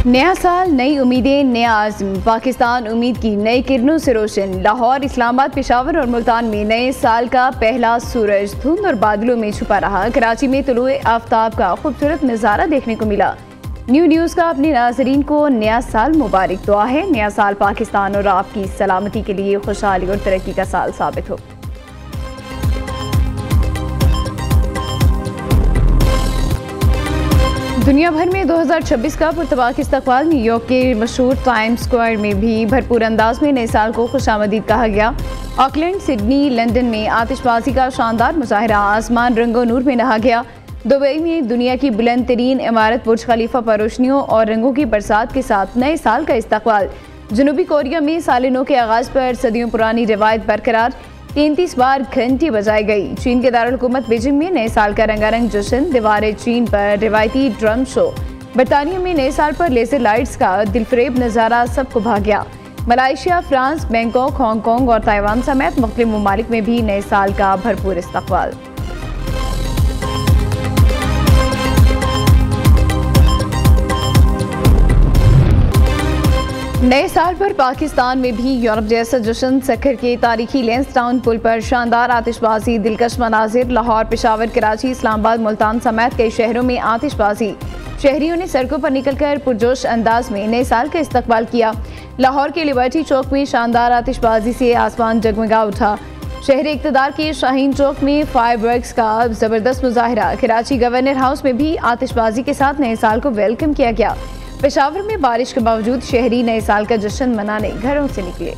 नया साल, नई उम्मीदें, नया आज़म। पाकिस्तान उम्मीद की नई किरणों से रोशन। लाहौर, इस्लामाबाद, पेशावर और मुल्तान में नए साल का पहला सूरज धुंध और बादलों में छुपा रहा। कराची में तुलुए आफ्ताब का खूबसूरत नज़ारा देखने को मिला। न्यूज़ का अपने नाजरीन को नया साल मुबारक। दुआ है नया साल पाकिस्तान और आपकी सलामती के लिए खुशहाली और तरक्की का साल साबित हो। दुनिया भर में 2026 का पुरतबाक इस्तकबाल। न्यूयॉर्क के मशहूर टाइम्स स्क्वायर में भी भरपूर अंदाज में नए साल को खुशामदीद कहा गया। ऑकलैंड, सिडनी, लंदन में आतिशबाजी का शानदार मुजाहरा। आसमान रंगो नूर में नहा गया। दुबई में दुनिया की बुलंद तरीन इमारत बुर्ज खलीफा पर रोशनियों और रंगों की बरसात के साथ नए साल का इस्तकबाल। जनूबी कोरिया में साल नौ के आगाज पर सदियों पुरानी रिवायत बरकरार। 33 बार घंटी बजाई गई। चीन के दारुल हुकूमत बीजिंग में नए साल का रंगारंग जश्न। दीवारे चीन पर रिवायती ड्रम शो। बरतानिया में नए साल पर लेजर लाइट्स का दिलफरेब नज़ारा सबको भा गया। मलाइशिया, फ्रांस, बैंकॉक, हांगकांग और ताइवान समेत मुख्तलिफ ममालिक में भी नए साल का भरपूर इस्तकबाल। नए साल पर पाकिस्तान में भी यूरोप जैसा जश्न। सखर के तारीखी लैंसडाउन पुल पर शानदार आतिशबाजी, दिलकश मनाजिर। लाहौर, पेशावर, कराची, इस्लामाबाद, मुल्तान समेत कई शहरों में आतिशबाजी। शहरियों ने सड़कों पर निकलकर पुरजोश अंदाज में नए साल का इस्तकबाल किया। लाहौर के लिबर्टी चौक में शानदार आतिशबाजी से आसमान जगमगा उठा। शहर इक़्तिदार के शाहीन चौक में फायरवर्क्स का जबरदस्त मुजाहरा। कराची गवर्नर हाउस में भी आतिशबाजी के साथ नए साल को वेलकम किया गया। पेशावर में बारिश के बावजूद शहरी नए साल का जश्न मनाने घरों से निकले।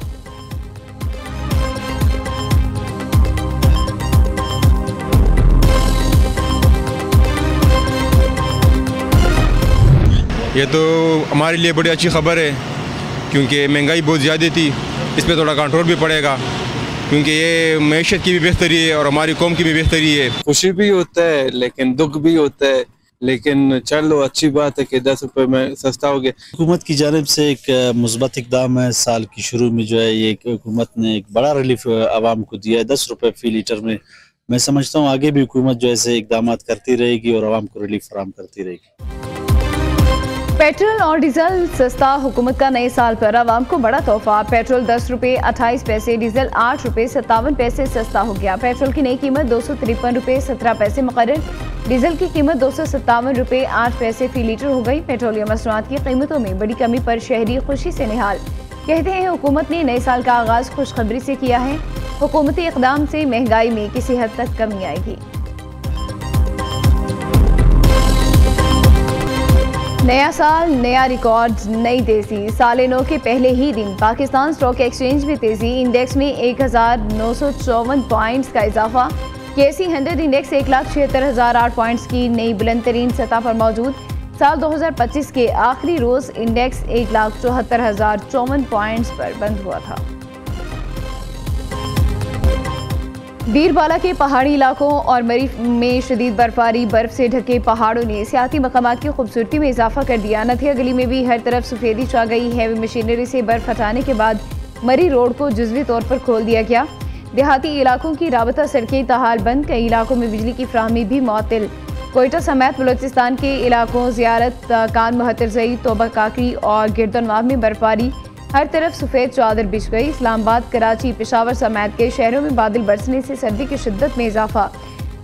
ये तो हमारे लिए बड़ी अच्छी खबर है, क्योंकि महंगाई बहुत ज़्यादा थी। इस पर थोड़ा कंट्रोल भी पड़ेगा, क्योंकि ये मैशत की भी बेहतरी है और हमारी कौम की भी बेहतरी है। खुशी भी होता है लेकिन दुख भी होता है, लेकिन चलो अच्छी बात है कि 10 रुपए में सस्ता हो गया। हुकूमत की जानिब से एक मुस्बत इकदाम है। साल की शुरू में जो है ये हुकूमत ने एक बड़ा रिलीफ आवाम को दिया है 10 रुपए फी लीटर में। मैं समझता हूँ आगे भी हुकूमत जो ऐसे इकदाम करती रहेगी और आवाम को रिलीफ फराहम करती रहेगी। पेट्रोल और डीजल सस्ता। हुकूमत का नए साल पर आवाम को बड़ा तोहफा। पेट्रोल 10 रुपए 28 पैसे, डीजल 8 रुपए 57 पैसे सस्ता हो गया। पेट्रोल की नई कीमत 253 रुपए 17 पैसे मुकर्रर। डीजल की कीमत 257 रुपए 8 पैसे फी लीटर हो गई। पेट्रोलियम मसनूआत की कीमतों में बड़ी कमी पर शहरी खुशी से निहाल। कहते हैं हुकूमत ने नए साल का आगाज खुशखबरी से किया है। हुकूमती इक़दाम से महंगाई में किसी हद तक कमी आएगी। नया साल, नया रिकॉर्ड, नई तेजी। साल नौ के पहले ही दिन पाकिस्तान स्टॉक एक्सचेंज में तेजी। इंडेक्स में 1954 पॉइंट्स का इजाफा। KSE 100 इंडेक्स 1,76,008 पॉइंट्स की नई बुलंद तरीन सतह पर मौजूद। साल 2025 के आखिरी रोज इंडेक्स 1,74,054 पॉइंट्स पर बंद हुआ था। बीरबाला के पहाड़ी इलाकों और मरीफ में शदीद बर्फबारी। बर्फ से ढके पहाड़ों ने सियाती मकामात की खूबसूरती में इजाफा कर दिया। नथिया गली में भी हर तरफ सफेदी छा गई। हैवी मशीनरी से बर्फ हटाने के बाद मरी रोड को जुज़वी तौर पर खोल दिया गया। देहाती इलाकों की राबता सड़कें ताहाल बंद। कई इलाकों में बिजली की फ्राहमी भी मुअत्तल। कोयटा समेत बलोचिस्तान के इलाकों ज़ियारत, कान मुहतरजई, तोबा काकरी और गिरदनवाब में बर्फबारी। हर तरफ सफ़ेद चादर बिछ गई। इस्लामाबाद, कराची, पेशावर समेत के शहरों में बादल बरसने से सर्दी की शिद्दत में इजाफा।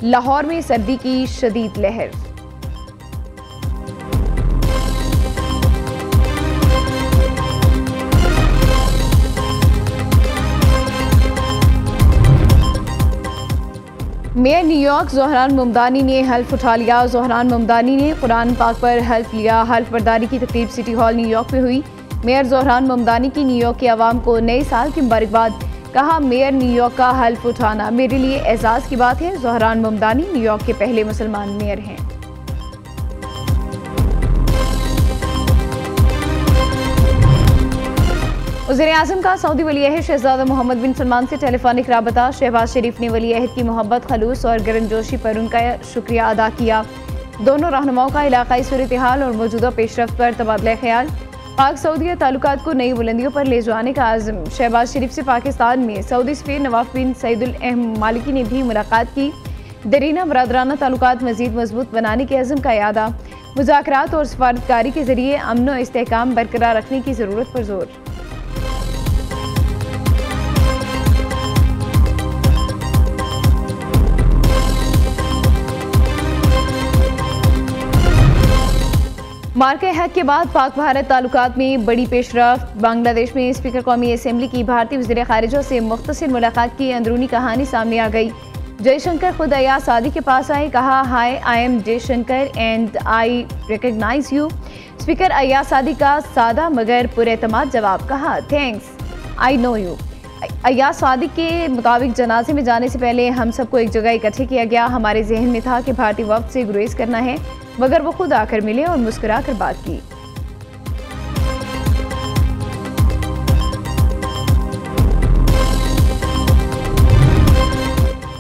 लाहौर में सर्दी की शदीद लहर। मेयर न्यूयॉर्क ज़ोहरान ममदानी ने हल्फ उठा लिया। ज़ोहरान ममदानी ने कुरान पाक पर हल्फ लिया। हल्फ बर्दारी की तकरीब सिटी हॉल न्यूयॉर्क में हुई। मेयर ज़ोहरान ममदानी की न्यूयॉर्क के अवाम को नए साल की मुबारकबाद। कहा, मेयर न्यूयॉर्क का हल्फ उठाना मेरे लिए एजाज़ की बात है। ज़ोहरान ममदानी न्यूयॉर्क के पहले मुसलमान मेयर हैं। वज़ीर-ए-आज़म का सऊदी वली-ए-अहद शहज़ादा मोहम्मद बिन सलमान से टेलीफोनिक राबता। शहबाज शरीफ ने वली-ए-अहद की मोहब्बत, खलूस और गर्मजोशी पर उनका शुक्रिया अदा किया। दोनों रहनुमाओं का इलाकाई सूरत-ए-हाल और मौजूदा पेशरफ्त पर तबादला ख्याल। पाक सऊदी ताल्लुकात को नई बुलंदियों पर ले जाने का आज़म। शहबाज शरीफ से पाकिस्तान में सऊदी सफ़ीर नवाफ बिन सईदुल मालिकी ने भी मुलाकात की। दरीना बरादराना ताल्लुकात मज़ीद मजबूत बनाने के अज़म का यादा। मुज़ाकरात और सफारतकारी के जरिए अमन और इस्तेहकाम बरकरार रखने की ज़रूरत पर जोर। मार्के हक के बाद पाक भारत ताल्लुकात में बड़ी पेशरफ्त। बांग्लादेश में स्पीकर कौमी असम्बली की भारतीय वज़ीर ख़ारिजा से मुख्तसर मुलाकात की अंदरूनी कहानी सामने आ गई। जयशंकर खुद अय्याज सादी के पास आए, कहा hi I am Jaishankar and I recognise you. Speaker Ayaz Sadiq का सादा मगर पुरएतमाद जवाब, कहा thanks I know you. Ayaz Sadiq के मुताबिक जनाजे में जाने से पहले हम सबको एक जगह इकट्ठे किया गया। हमारे जहन में था कि भारतीय वक्त से गुरेज करना है, मगर वो खुद आकर मिले और मुस्कुरा कर बात की।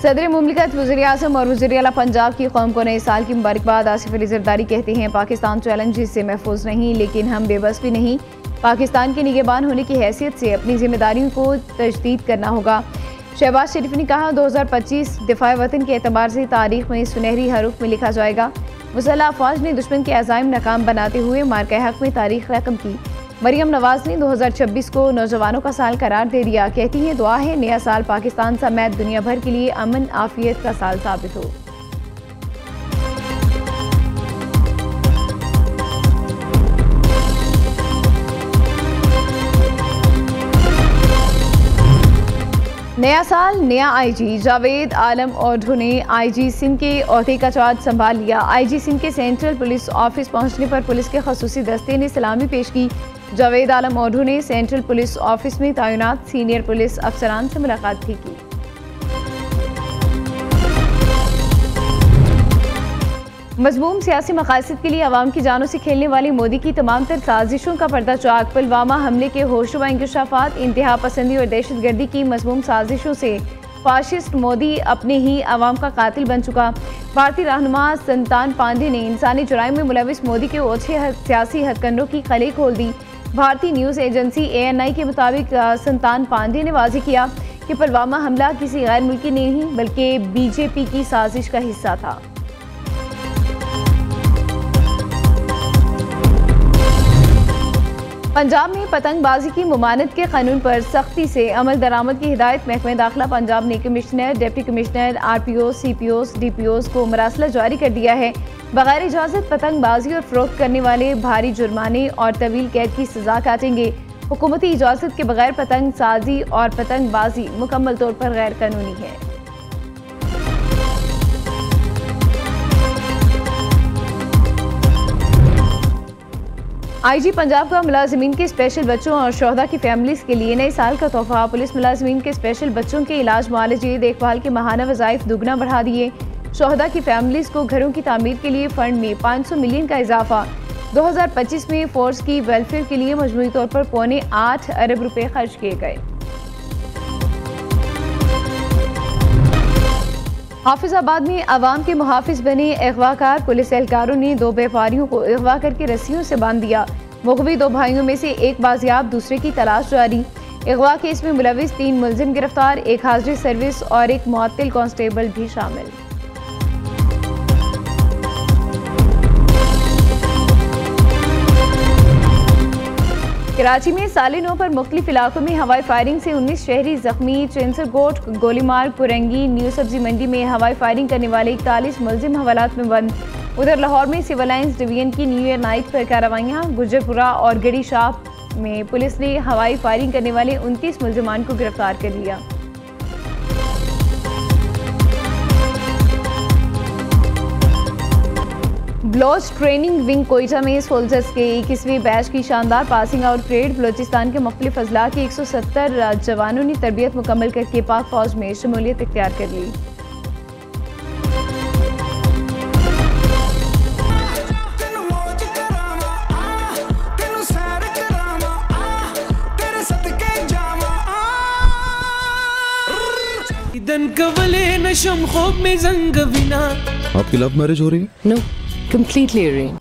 सदर मुमलिकत वज़ीर आज़म और वज़ीर आला पंजाब की कौम को नए साल की मुबारकबाद। आसिफ अली ज़रदारी कहते हैं पाकिस्तान चैलेंज से महफूज नहीं, लेकिन हम बेबस भी नहीं। पाकिस्तान के निगहबान होने की हैसियत से अपनी जिम्मेदारियों को तजदीद करना होगा। शहबाज शरीफ ने कहा 2025 दिफाए वतन के एतबार से तारीख में सुनहरी हरूफ में लिखा जाएगा। मुसल्लह अफवाज ने दुश्मन के अज़ाइम नाकाम बनाते हुए मार्के हक में तारीख रकम की। मरियम नवाज ने 2026 को नौजवानों का साल करार दे दिया। कहती हैं दुआ है नया साल पाकिस्तान समेत दुनिया भर के लिए अमन आफियत का साल साबित हो। नया साल नया आईजी। जावेद आलम ओढ़ू ने आईजी सिंध के ओहदे का चार्ज संभाल लिया। आईजी सिंध के सेंट्रल पुलिस ऑफिस पहुंचने पर पुलिस के खसूसी दस्ते ने सलामी पेश की। जावेद आलम ओढ़ू ने सेंट्रल पुलिस ऑफिस में तैनात सीनियर पुलिस अफसरान से मुलाकात भी की। मज़मूम सियासी मकासद के लिए अवाम की जानों से खेलने वाली मोदी की तमाम तर साजिशों का पर्दा चाक। पुलवामा हमले के होशरुबा इंकशाफात, इंतहा पसंदी और दहशत गर्दी की मज़मूम साजिशों से फाशिस्ट मोदी अपने ही अवाम का कातिल बन चुका। भारतीय रहनुमा संतान पांडे ने इंसानी जुराइम में मुलविस मोदी के ओछे सियासी हथकंडों की खली खोल दी। भारतीय न्यूज़ एजेंसी ANI के मुताबिक संतान पांडे ने वाज़ेह किया कि पुलवामा हमला किसी गैर मुल्की नहीं बल्कि BJP की साजिश का हिस्सा था। पंजाब में पतंगबाजी की मुमानत के कानून पर सख्ती से अमल दरामद की हिदायत। महकमे दाखिला पंजाब ने commissioner, deputy commissioner, RPO, CPOs, DPOs को मरासला जारी कर दिया है। बगैर इजाज़त पतंगबाजी और फरोख्त करने वाले भारी जुर्माने और तवील कैद की सजा काटेंगे। हुकूमती इजाज़त के बगैर पतंग साजी और पतंगबाजी मुकम्मल तौर पर गैर कानूनी है। IG पंजाब का मुलाजिमीन के स्पेशल बच्चों और शोहदा की फैमिलीज के लिए नए साल का तोहफा। पुलिस मुलाजिमीन के स्पेशल बच्चों के इलाज, मुआलजे, देखभाल के माहाना वज़ाइफ दुगना बढ़ा दिए। शोहदा की फैमिलीज को घरों की तामीर के लिए फंड में 500 मिलियन का इजाफा। 2025 में फोर्स की वेलफेयर के लिए मजमूई तौर पर 8.25 अरब रुपए खर्च किए गए। हाफिजाबाद में अवाम के मुहाफिज बने अगवाकार पुलिस एहलकारों ने 2 व्यापारियों को अगवा करके रस्सियों से बांध दिया। मुगवी 2 भाइयों में से एक बाजियाब, दूसरे की तलाश जारी। अगवा केस में मुलविस 3 मुलजिम गिरफ्तार, एक हाजिर सर्विस और एक मुअत्तिल कांस्टेबल भी शामिल। कराची में साले 9 पर मुख्तलिफ इलाकों में हवाई फायरिंग से 19 शहरी जख्मी। चेंसरकोट, गोलीमार, कुरंगी, न्यू सब्जी मंडी में हवाई फायरिंग करने वाले 41 मुलजिम हवालात में बंद। उधर लाहौर में सिविल लाइंस डिवीजन की न्यू ईयर नाइट पर कार्रवाइयाँ। गुजरपुरा और गड़ी शाह में पुलिस ने हवाई फायरिंग करने वाले 29 मुलजिमान को गिरफ्तार कर लिया। ब्लोच ट्रेनिंग विंग कोयटा में सोल्जर्स के 21वें बैच की शानदार पासिंग आउट परेड। बलोचिस्तान के मुख्तलिफ अजला के 170 जवानों ने तरबियत मुकम्मल करके पाक फौज में शमूलियत इख्तियार कर ली। आपकी लव मैरिज हो रही है? No, completely arranged.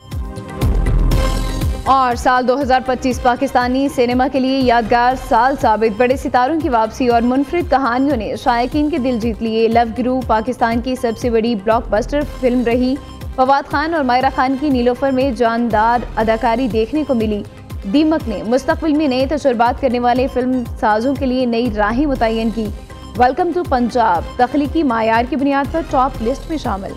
और साल 2025 पाकिस्तानी सिनेमा के लिए यादगार साल साबित। बड़े सितारों की वापसी और मुनफरिद कहानियों ने शायकीन के दिल जीत लिए। लव गुरु पाकिस्तान की सबसे बड़ी ब्लॉकबस्टर फिल्म रही। फवाद खान और मायरा खान की नीलोफर में जानदार अदाकारी देखने को मिली। दीमक ने मुस्तकबिल में नए तजुर्बात करने वाले फिल्म साजों के लिए नई राहें मुतय्यन की। वेलकम टू पंजाब तख्लीकी मायार की बुनियाद पर टॉप लिस्ट में शामिल।